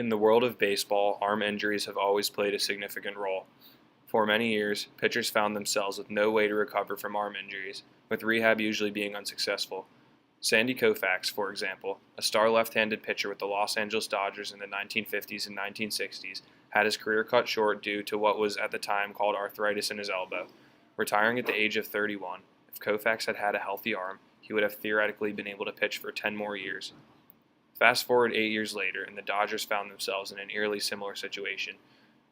In the world of baseball, arm injuries have always played a significant role. For many years, pitchers found themselves with no way to recover from arm injuries, with rehab usually being unsuccessful. Sandy Koufax, for example, a star left-handed pitcher with the Los Angeles Dodgers in the 1950s and 1960s, had his career cut short due to what was at the time called arthritis in his elbow. Retiring at the age of 31, if Koufax had had a healthy arm, he would have theoretically been able to pitch for 10 more years. Fast forward 8 years later, and the Dodgers found themselves in an eerily similar situation.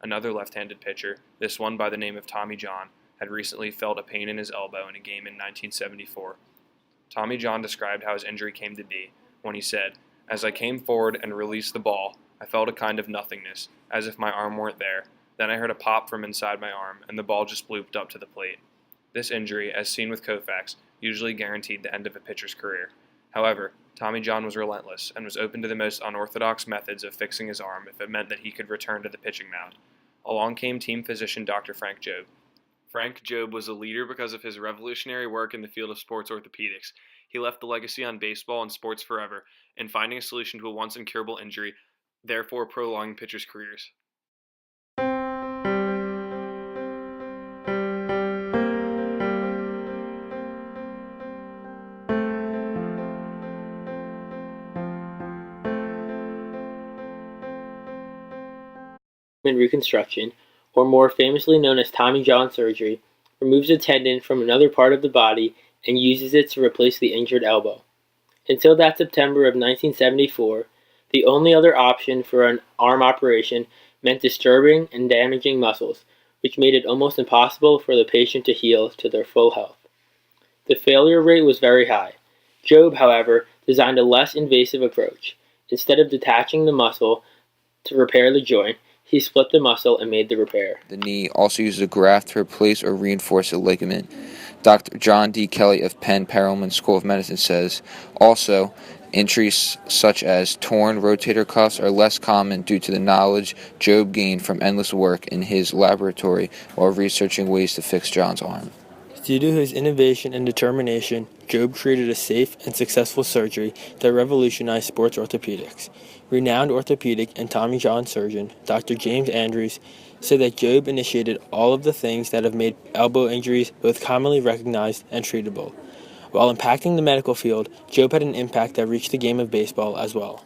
Another left-handed pitcher, this one by the name of Tommy John, had recently felt a pain in his elbow in a game in 1974. Tommy John described how his injury came to be when he said, "As I came forward and released the ball, I felt a kind of nothingness, as if my arm weren't there. Then I heard a pop from inside my arm, and the ball just blooped up to the plate." This injury, as seen with Koufax, usually guaranteed the end of a pitcher's career. However, Tommy John was relentless and was open to the most unorthodox methods of fixing his arm if it meant that he could return to the pitching mound. Along came team physician Dr. Frank Jobe. Frank Jobe was a leader because of his revolutionary work in the field of sports orthopedics. He left a legacy on baseball and sports forever, in finding a solution to a once incurable injury, therefore prolonging pitchers' careers. Reconstruction, or more famously known as Tommy John surgery, removes a tendon from another part of the body and uses it to replace the injured elbow. Until that September of 1974, the only other option for an arm operation meant disturbing and damaging muscles, which made it almost impossible for the patient to heal to their full health. The failure rate was very high. Jobe, however, designed a less invasive approach. Instead of detaching the muscle to repair the joint, he split the muscle and made the repair. The knee also uses a graft to replace or reinforce a ligament. Dr. John D. Kelly of Penn Perelman School of Medicine says, also, injuries such as torn rotator cuffs are less common due to the knowledge Jobe gained from endless work in his laboratory while researching ways to fix John's arm. Due to his innovation and determination, Jobe created a safe and successful surgery that revolutionized sports orthopedics. Renowned orthopedic and Tommy John surgeon Dr. James Andrews said that Jobe initiated all of the things that have made elbow injuries both commonly recognized and treatable. While impacting the medical field, Jobe had an impact that reached the game of baseball as well.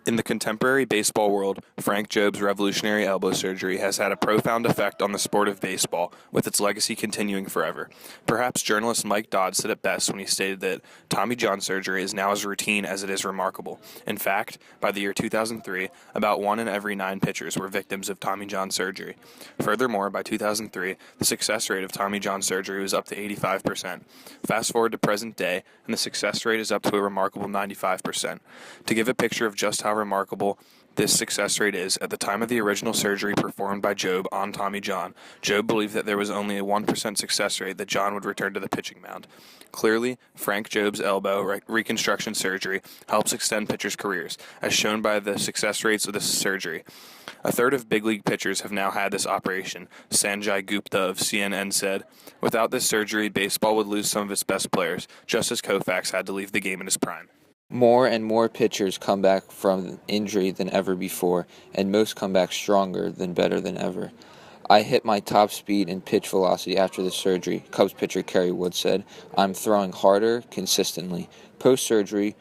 In the contemporary baseball world, Frank Jobe's revolutionary elbow surgery has had a profound effect on the sport of baseball, with its legacy continuing forever. Perhaps journalist Mike Dodd said it best when he stated that Tommy John surgery is now as routine as it is remarkable. In fact, by the year 2003, about 1 in every 9 pitchers were victims of Tommy John surgery. Furthermore, by 2003, the success rate of Tommy John surgery was up to 85%. Fast forward to present day, and the success rate is up to a remarkable 95%. To give a picture of just how remarkable this success rate is, at the time of the original surgery performed by Jobe on Tommy John, Jobe believed that there was only a 1% success rate that John would return to the pitching mound. Clearly, Frank Jobe's elbow reconstruction surgery helps extend pitchers' careers, as shown by the success rates of this surgery. A third of big league pitchers have now had this operation, Sanjay Gupta of CNN said. Without this surgery, baseball would lose some of its best players, just as Koufax had to leave the game in his prime. More and more pitchers come back from injury than ever before, and most come back stronger than better than ever. I hit my top speed and pitch velocity after the surgery, Cubs pitcher Kerry Wood said. I'm throwing harder, consistently. Post-surgery,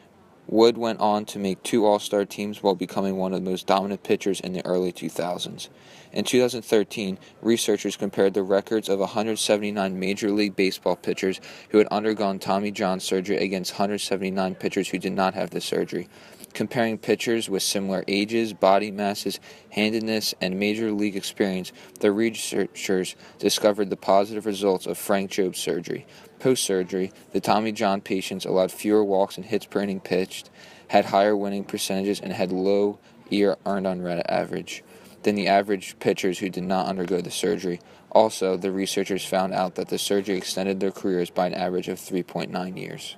Wood went on to make 2 All-Star teams while becoming one of the most dominant pitchers in the early 2000s. In 2013, researchers compared the records of 179 Major League Baseball pitchers who had undergone Tommy John surgery against 179 pitchers who did not have the surgery. Comparing pitchers with similar ages, body masses, handedness, and Major League experience, the researchers discovered the positive results of Frank Jobe's surgery. Post-surgery, the Tommy John patients allowed fewer walks and hits per inning pitched, had higher winning percentages, and had low ERA earned on run average than the average pitchers who did not undergo the surgery. Also, the researchers found out that the surgery extended their careers by an average of 3.9 years.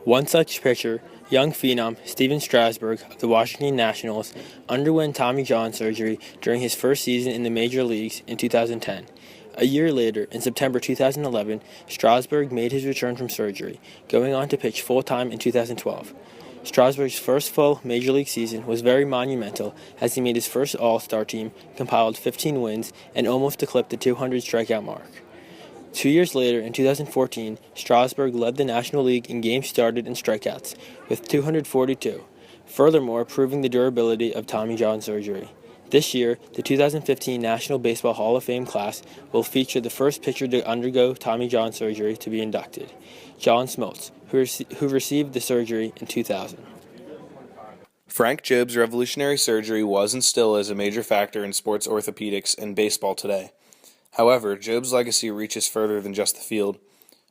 One such pitcher, young phenom Steven Strasburg of the Washington Nationals, underwent Tommy John surgery during his first season in the major leagues in 2010. A year later, in September 2011, Strasburg made his return from surgery, going on to pitch full-time in 2012. Strasburg's first full Major League season was very monumental as he made his first All-Star team, compiled 15 wins, and almost eclipsed the 200 strikeout mark. 2 years later, in 2014, Strasburg led the National League in games started and strikeouts, with 242, furthermore proving the durability of Tommy John surgery. This year, the 2015 National Baseball Hall of Fame class will feature the first pitcher to undergo Tommy John surgery to be inducted, John Smoltz, who received the surgery in 2000. Frank Jobe's revolutionary surgery was and still is a major factor in sports orthopedics and baseball today. However, Jobe's legacy reaches further than just the field.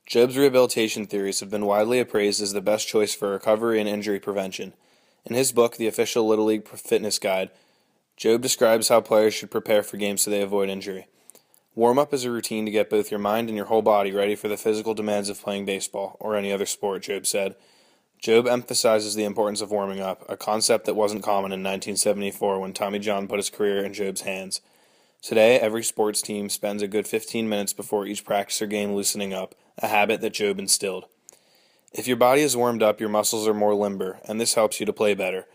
Jobe's rehabilitation theories have been widely appraised as the best choice for recovery and injury prevention. In his book, The Official Little League Fitness Guide, Jobe describes how players should prepare for games so they avoid injury. Warm-up is a routine to get both your mind and your whole body ready for the physical demands of playing baseball, or any other sport, Jobe said. Jobe emphasizes the importance of warming up, a concept that wasn't common in 1974 when Tommy John put his career in Jobe's hands. Today, every sports team spends a good 15 minutes before each practice or game loosening up, a habit that Jobe instilled. If your body is warmed up, your muscles are more limber, and this helps you to play better.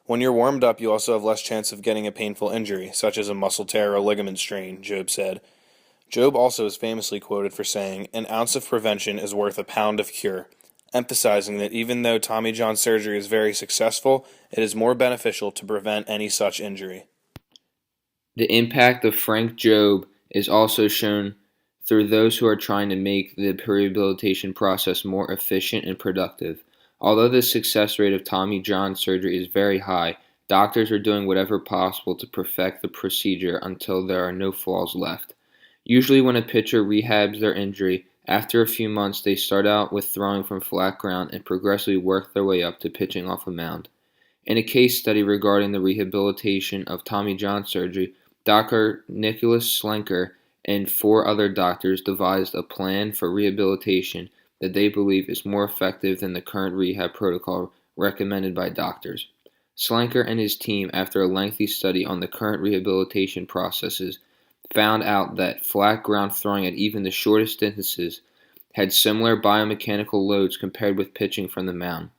When you're warmed up, you also have less chance of getting a painful injury, such as a muscle tear or ligament strain, Jobe said. Jobe also is famously quoted for saying, "An ounce of prevention is worth a pound of cure," emphasizing that even though Tommy John surgery is very successful, it is more beneficial to prevent any such injury. The impact of Frank Jobe is also shown through those who are trying to make the rehabilitation process more efficient and productive. Although the success rate of Tommy John surgery is very high, doctors are doing whatever possible to perfect the procedure until there are no flaws left. Usually when a pitcher rehabs their injury, after a few months they start out with throwing from flat ground and progressively work their way up to pitching off a mound. In a case study regarding the rehabilitation of Tommy John surgery, Dr. Nicholas Slenker and 4 other doctors devised a plan for rehabilitation that they believe is more effective than the current rehab protocol recommended by doctors. Slenker and his team, after a lengthy study on the current rehabilitation processes, found out that flat ground throwing at even the shortest distances had similar biomechanical loads compared with pitching from the mound.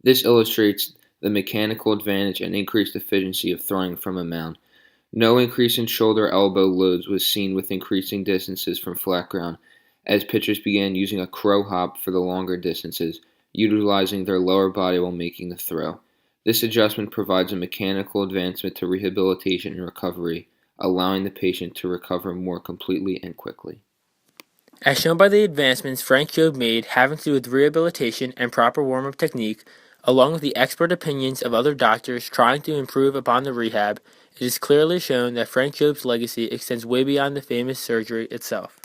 This illustrates the mechanical advantage and increased efficiency of throwing from a mound. No increase in shoulder-elbow loads was seen with increasing distances from flat ground, as pitchers began using a crow hop for the longer distances, utilizing their lower body while making the throw. This adjustment provides a mechanical advancement to rehabilitation and recovery, allowing the patient to recover more completely and quickly. As shown by the advancements Frank Jobe made having to do with rehabilitation and proper warm-up technique, along with the expert opinions of other doctors trying to improve upon the rehab, it is clearly shown that Frank Jobe's legacy extends way beyond the famous surgery itself.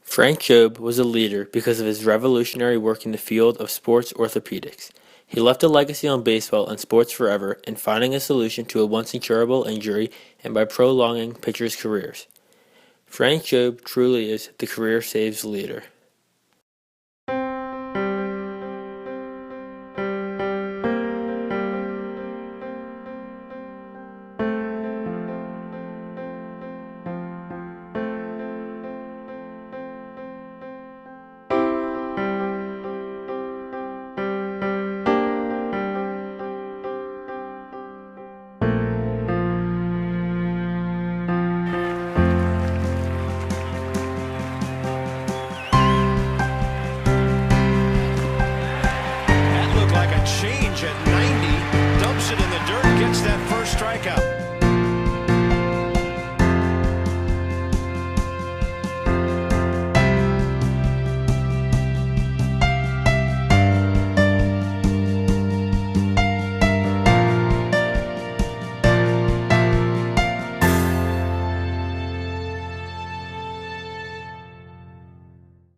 Frank Jobe was a leader because of his revolutionary work in the field of sports orthopedics. He left a legacy on baseball and sports forever in finding a solution to a once incurable injury and by prolonging pitchers' careers. Frank Jobe truly is the career saves leader.